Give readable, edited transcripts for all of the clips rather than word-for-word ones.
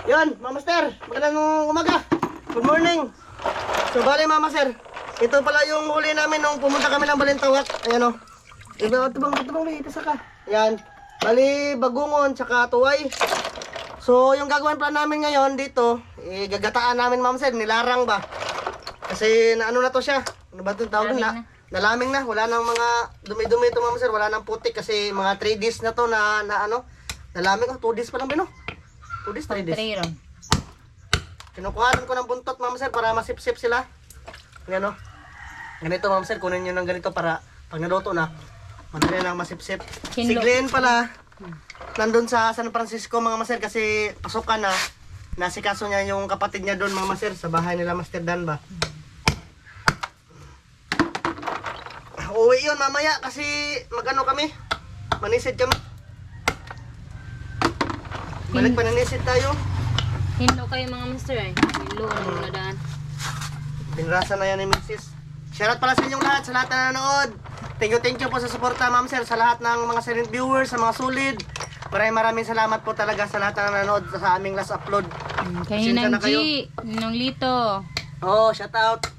Yun, Mama Master, magandang umaga. Good morning. So bali Mama Sir, ito pala yung huli namin nung pumunta kami ng Balintawak. Ayan o. Ito bang ito saka. Ayan. Bali bagungon tsaka tuway. So yung gagawin pala namin ngayon dito, gagataan namin Mama Sir, nilarang ba? Kasi ano na to siya. Ano ba itong tawag na? Nalaming na. Wala nang mga dumi-dumi ito Mama Sir. Wala nang putik kasi mga 3 days na to na ano. Nalaming. 2 days pa lang bino. 2 days, 3 days. Kinukuhanan ko ng buntot Mama Sir para masip-sip sila. Yan o. Ganito Mama Sir. Kunin nyo ng ganito para pag naluto na, madali lang masip-sip. Si Glenn pala, nandun sa San Francisco mga Master kasi pasukan na. Nasikaso niya yung kapatid niya doon mga Master sa bahay nila Master Dan ba. Uwi yun mamaya kasi magano kami. Manisid kami. Balik pa nanisid tayo. Hinlo kayo mga Master ay. Hinlo ang muna daan. Pinrasa na yan ni Mrs. Shoutout pala sa inyong lahat, sa lahat na nanonood. Thank you po sa suporta Ma'am Sir, sa lahat ng mga silent viewers, sa mga solid. Maraming salamat po talaga sa lahat na nanonood sa aming last upload. Kayo ng G, Ninong Lito. Oh, shoutout.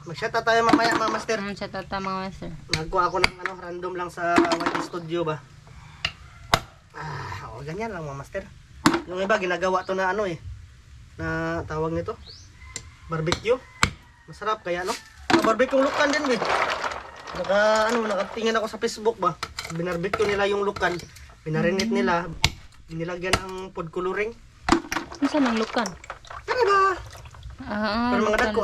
Mag-shoutout tayo mamaya mga Master. Shoutout ta mga Master. Nagkuha ako ng random lang sa White Studio ba. Ganyan lang mga Master. Yung iba ginagawa to na na tawag nito barbecue. Masarap kaya barbecue lukan din nakatingin ako sa Facebook ba. Binarbecue nila yung lukan. Binarinit nila. Binilagyan ng food coloring. Ano sa nang lukan? Ano ba? Pero mga dagko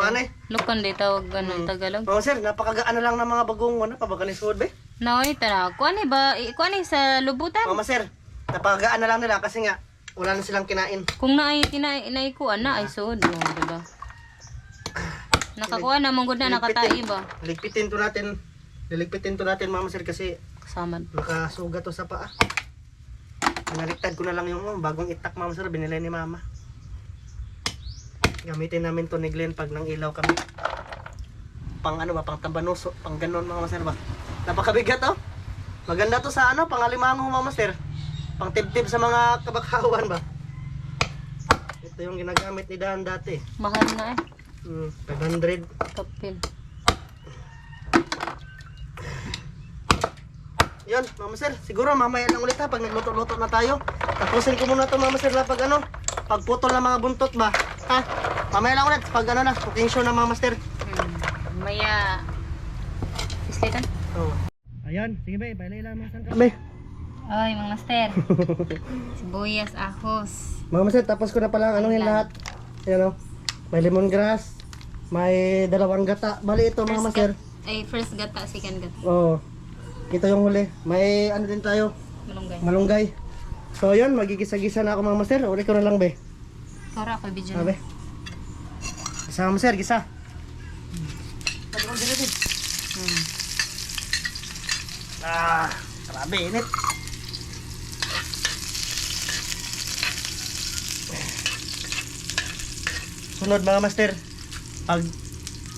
Lukan di tawag Tagalog. Oh sir, napakagaan lang ng mga bagong pabaganisod be. Naoy tara. Kuani ba? Kuani sa lubutan? Mama sir, napakagaan na lang nila kasi nga wala na silang kinain. Kung naay kuan na ay sud mo, diba? Nakakuha na mong na nakatai ba? Liligpitin to natin Mama sir kasi Kasamad. nakasugat to sa paa. Pinaliktad ko na lang yung bagong itak Mama sir, binili ni Mama. Gamitin namin to ni Glenn pag nang ilaw kami. Pang pang tambanoso, pang ganon Mama sir ba. Napakabigat Maganda to sa pangalimango Mama sir. Pang tib-tib sa mga kabakawan ba. Ito yung ginagamit ni Dan dati. Mahal na 500. Kapil. Yan, Mama Sir. Siguro mamaya lang ulit pag nagluto-luto na tayo. Tapusin ko muna to Mama Sir na pag pagputol ng mga buntot ba. Ha? Mamaya lang ulit pag na, cooking show na Mama Sir. Maya. Islitan? Oh. Ayan, sige ba, bailay lang Mama Sir. Be. Ay, mga Master. Sibuyas, ahos. Mama Sir, tapos ko na pala yung lahat. Ayan may lemongrass, may 2 gata. Bali ito Mama Sir. First gata, second gata. Oo. Ito yung huli. May din tayo. Malunggay. So yun, magigisa-gisa na ako Mama Sir. Uli ko na lang be. Kara ako video. Sabi. Gisa Mama Sir, gisa. Grabe, init. Sunod mga Master, pag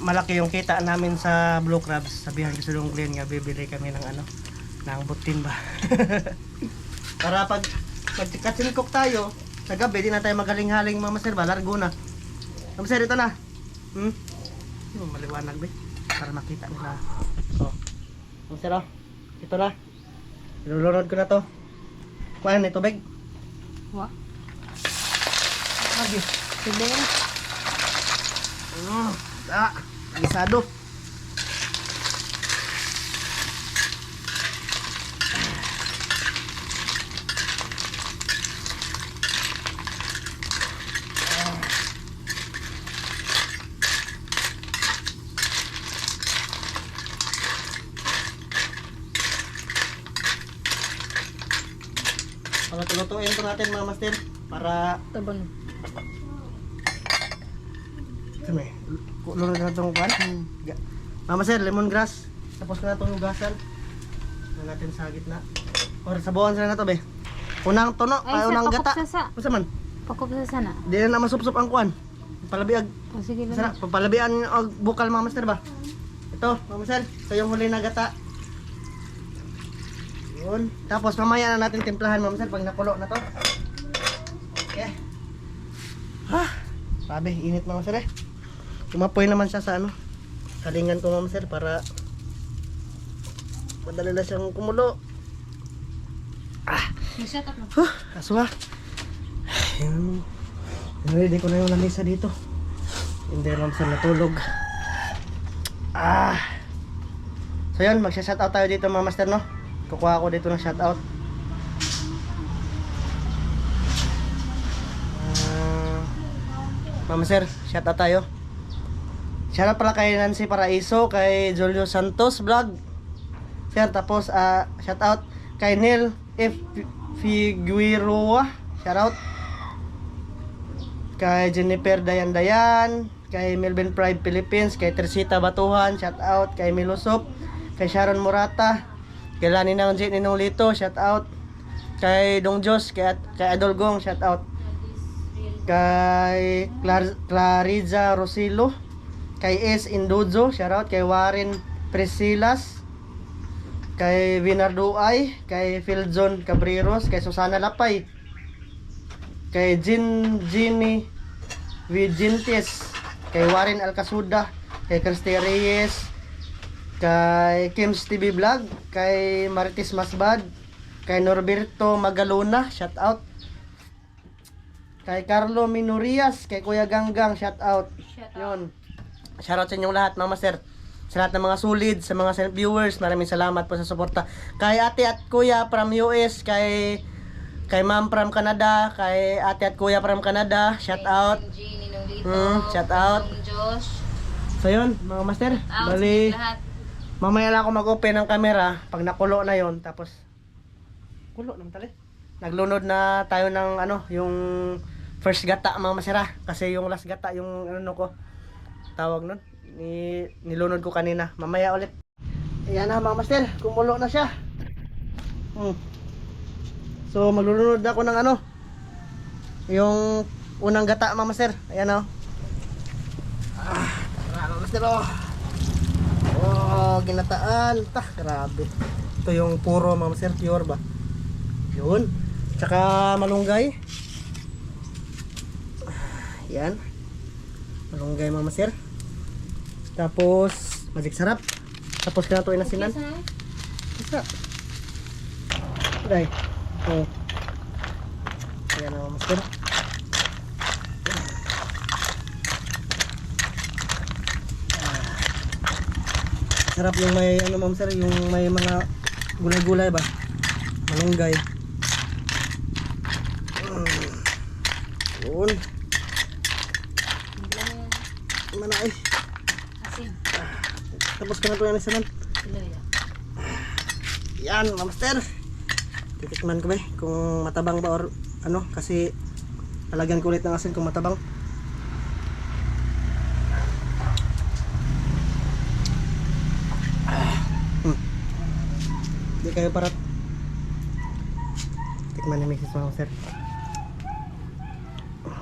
malaki yung kita namin sa Blue Crabs, sabihan ko sa Glenn nga bibili kami ng ng butin ba. Para pag katsincook tayo, sa gabi di na tayo magaling-haling mga Master ba, largo na. Mga Master, ito na. Maliwanag ba? Para makita nila. So, mga Master ito na. Ilulunod ko na to. Kuhaan ito bag. Wa? Lagi. Sige. Alisado. Lutuin ito natin mga Master para Tabon. kami. Lulod na itong kuwan. Mama Sir, lemongrass. Tapos ko na itong hugasan. Na natin sa gitna. Or sabuhan sila na ito be. Unang tono, unang gata. Masa man? Pakup sa sana. Di na masupsup ang kuwan. Palabiag. Sige lang. Sana, papalabian og bukal Mama Master ba? Ito, Mama Sir, ito yung huli na gata. Yun. Tapos mamaya na natin timplahan ma'am sir pag nakulo na to. Okay. Sabi, init ma'am sir eh. Umapoy naman siya sa ano. Kalingan ko ma'am sir para madali na siyang kumulo. Mag-shut up na. Aswa. Ayun. Ready ko na yung lamesa dito. Hindi ma'am sir natulog. So yun, magsha-shoutout tayo dito mga master no. Kukuha ako dito ng shoutout. Mama sir, shoutout tayo. Shoutout pala kay Nancy Paraiso, kay Julio Santos Vlog. Sir, tapos shoutout kay Neil F. Figueroa. Shoutout. Kay Jennifer Dayan Dayan, kay Melvin Pride Philippines, kay Teresita Batuhan, shoutout. Kay Milosop, kay Sharon Morata, kay Lani ng J. Ninong Lito, shoutout. Kay Dong Jos, kay Adol Gong, shoutout. Kay Clariza Rosilo, kay S. Indozo, shoutout. Kay Warren Presilas, kay Vinardo Ay, kay Philzon Cabreros, kay Susana Lapay, kay Ginny Vigentes, kay Warren Alcasuda, kay Christy Reyes, kay Kim's TV Vlog, kay Marites Masbad, kay Norberto Magalona, shout out. Kay Carlo Minorias, kay Kuya Ganggang, shout out. Yun. Shout out sa inyong lahat, mga master. Sa lahat ng mga solid, sa mga silent viewers, maraming salamat po sa suporta. Kay ate at kuya from US, kay ma'am from Canada, kay ate at kuya from Canada, shout out. Shout out. So yun, mga master. Bali, mamaya lang ako mag-open ng camera pag nakulo na yon, tapos kulo naman tali. Naglunod na tayo ng ano, yung first gata mga masera, kasi yung last gata yung ano ko tawag nun, nilunod ko kanina. Mamaya ulit. Ayan na mga master, kumulo na siya. So maglulunod ako ng ano, yung unang gata mga master. Ayan o. Mga master o. Ginataan. Grabe. Ito yung puro mga master, pure ba? Yun. Tsaka malunggay. Yan. Malunggay mga master. Tapos magic sarap. Tapos kaya ito inasinan. Isa. Day. Oh. Yan mga master. Sarap yung may ano mga master, yung may mga gulay-gulay ba? Malunggay. Yun. Mana ay. Asin. Tapos ka na ito yan isanan. Yan, mga master. Titikman ko ba kung matabang ba or ano, kasi talagyan ko ulit ng asin kung matabang. Hindi kayo parat. Tikman ni Mrs. mga master.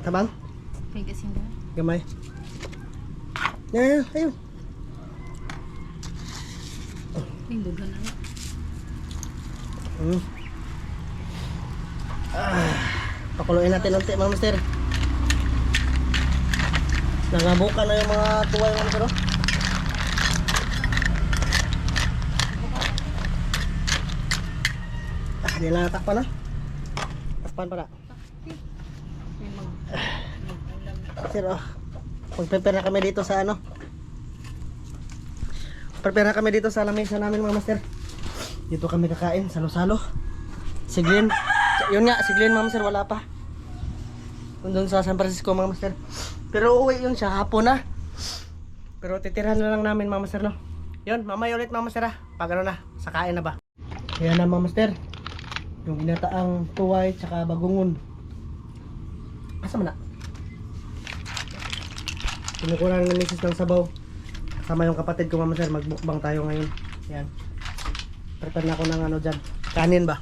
Tabang? May asin ba? Gamay. Yan, ayun. May dugan na. Pakuluin natin unti mga master. Nangabuka na yung mga tuway mga master. Di lang natakpan na. Takpan pa na. Sir, mag-prepare na kami dito sa ano. Prepare na kami dito sa lamesa namin mga master. Dito kami kakain, salo-salo. Si Glenn, yun nga, si Glenn mga master, wala pa. Doon sa San Francisco mga master. Pero uuwi yun siya, hapon na. Pero titirahan na lang namin mga master no. Yun, mamaya ulit mga master pag ano na, sakain na ba. Kaya na mga master, yung ginataang tuway tsaka bagungon. Asa mo na? Kinukuha ng misis ng sabaw. Kasama yung kapatid ko mga master, magbukbang tayo ngayon. Yan. Prepare na ako ng ano dyan. Kanin ba?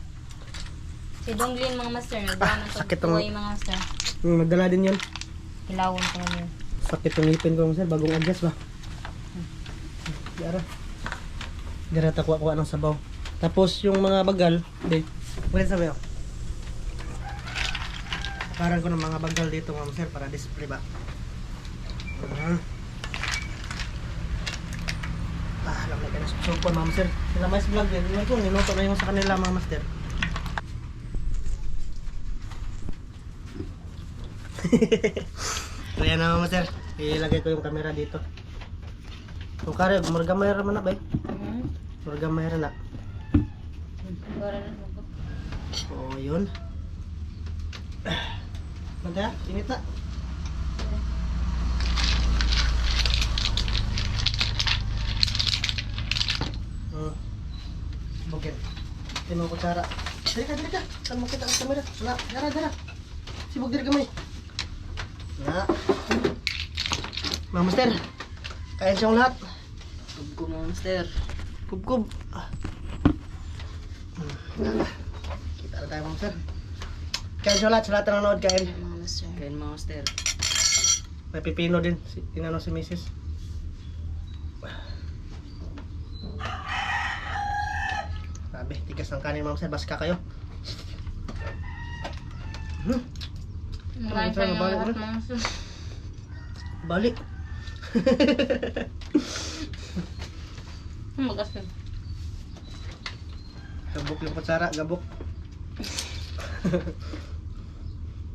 Si Donglin mga master, nagdala ng sakit tong- tuway mga master. Nagdala din yun. Kilawon pa niya. Sakit yung ngipin ko mga master, bagong adjust ba? Diara. Diara ta kuha ng sabaw. Tapos yung mga bagal, di. Pwede sabi ako. Parang ko ng mga bagal dito, ma'am sir, para display ba. Alam na ka na supon, ma'am sir. Sila mais vlog din. Yun ko, niluto na yung sa kanila, ma'am master. Kaya na, ma'am master. Ilagay ko yung camera dito. Kung kare, margamay ra man na ba eh? Margamay ra na. Oo, yun. Magka, init na. Bukit. Tinong kutsara. Dali ka. Saan mo kita ang kamera? Wala, dara. Sibog diri gamay. Na. Mga master, kain siyang lahat. Kubkub mga master. Kubkub. Kita na tayo mga master. Kain siyang lahat, sa lahat na nanood kain. Mga master. Kain mga master. May pipino din, tinanong si Mrs. Sabi, tigas ng kanin mga master, baska kayo. Mga kain mga lahat mga master. Balik. Magasin. Gabok yung kutsara, gabok.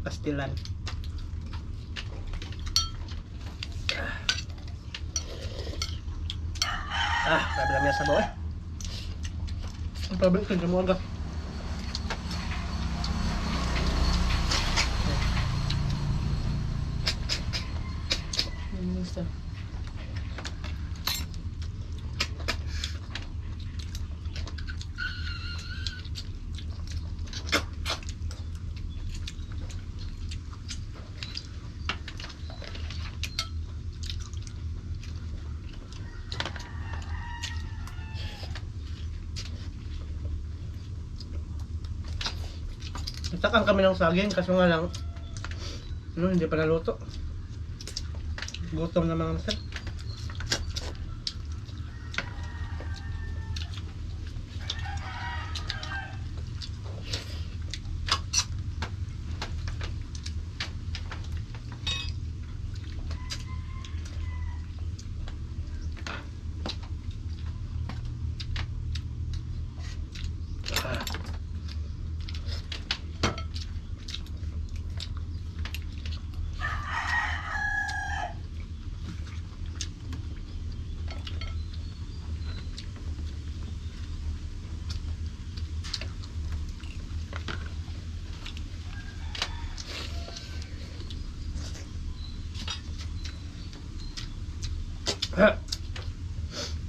Pastilan. Sabi lang yan sa bawah. Ang pabalik ka, mo agad. Mga master. Nagtakang kami ng saging, kaso nga lang, hindi pa naluto. Gutom na mga master.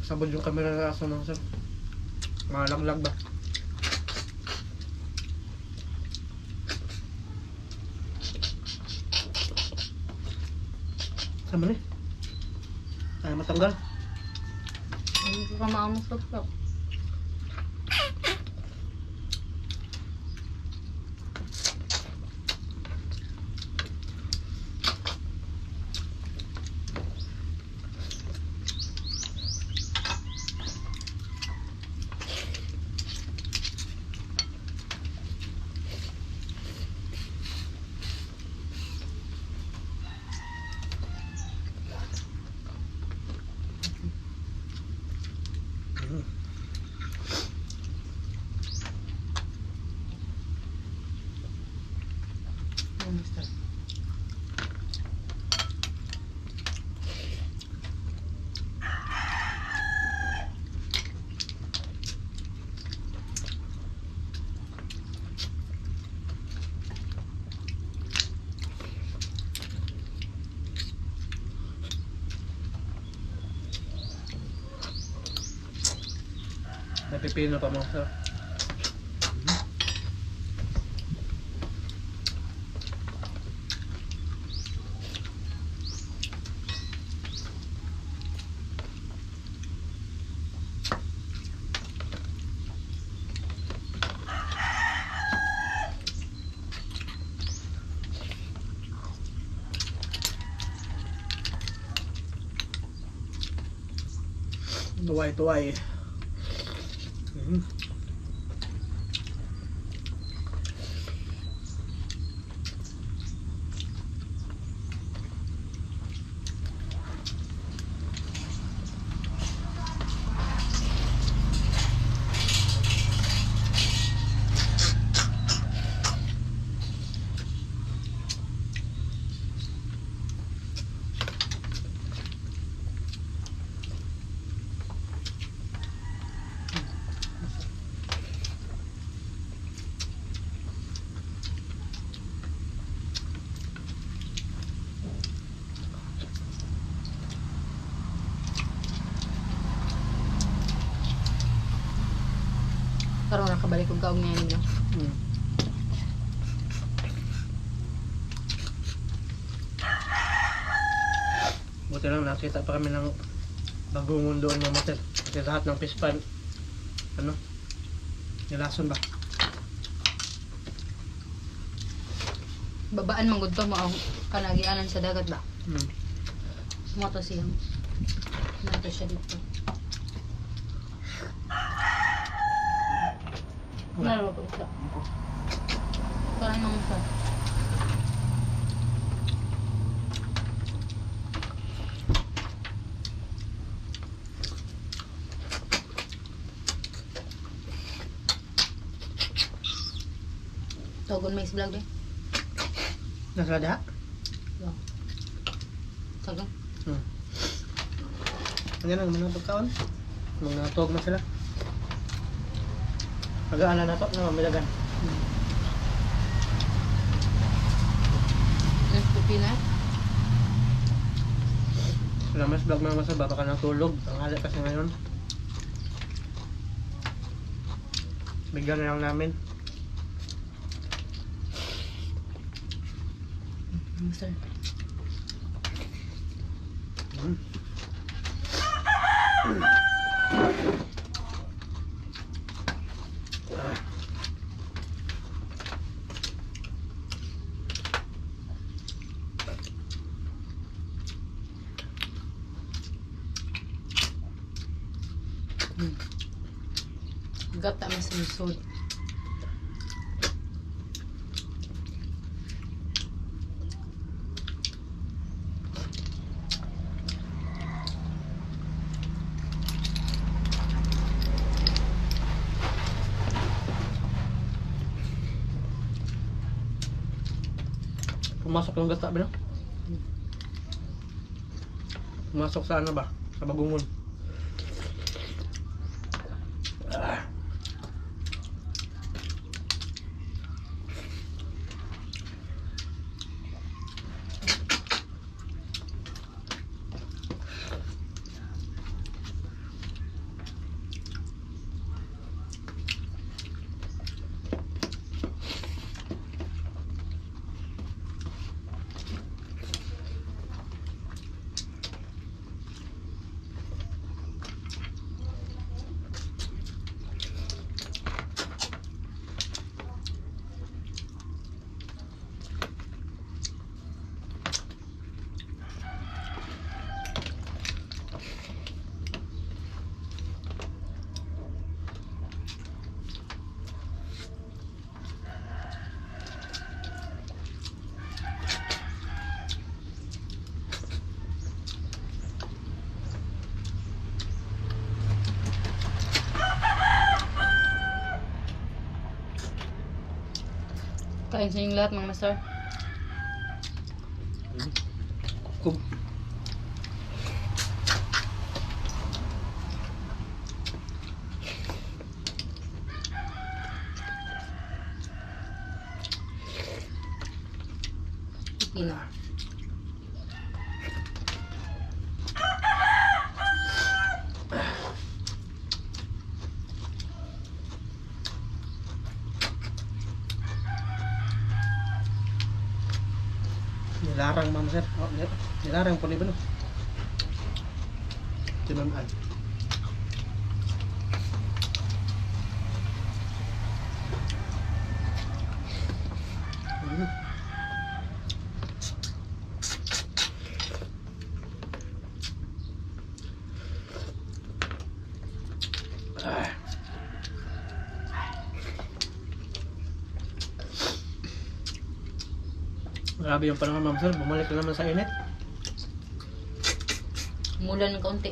Sabod yung camera na aso mga sir. Malaglag ba? Sama ni? Ay matanggal. Hindi ko ka maamos-lok. May pipino pa mga sir. Tuway-tuway. Balik ko kaong ngayon lang. Hmm. Buti lang nakita pa kami ng bagungon doon mga master. Kasi lahat ng fish pan, ano, nilason ba? Babaan man gud to mo ang kanagianan sa dagat ba. Hmm. Mo to siya. Nato siya dito. Naro ko ito. Parang naman siya. Togon mais vlog deh. Nasa daha? Wow. Togon. Ganyan ang mga pagkaon. Mga tog na sila. Pag-aala na to, na mamilagan. Pipinat. Sila mas vlog mga masal, baka ka ng tulog. Ang hali kasi ngayon. Bigyan na lang namin. Master. Gata mas lusod. Pumasok yung gata ba no? Pumasok sa ano ba? Sa bagungon. Kain sa inyong lahat mga master. Kub. Pipino. Nilarang ma'am sir. Oh, nilarang po ni ba no? Tinunan. Grabe yung panahon ma'am sir, bumalik na naman sa init. Mulan ng kaunti.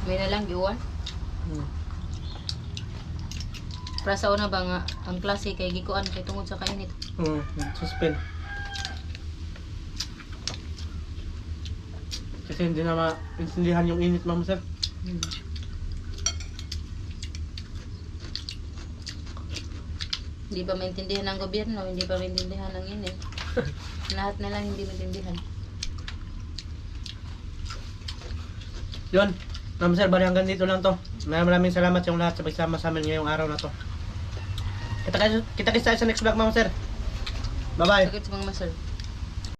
May na lang giwan. Para sa una ba nga ang klase kay gikuan kay tungod sa kainit. Suspend. Kasi hindi na maintindihan yung init ma'am sir. Hindi pa maintindihan ng gobyerno, hindi pa maintindihan ng init. Lahat na lang hindi maintindihan. Yun. Ma'am sir, bali hanggang dito lang to. Maraming salamat sa lahat sa pagsama sa amin ngayong araw na to. Kita-kita sa next vlog, ma'am sir. Bye-bye. Sakit sa mga master.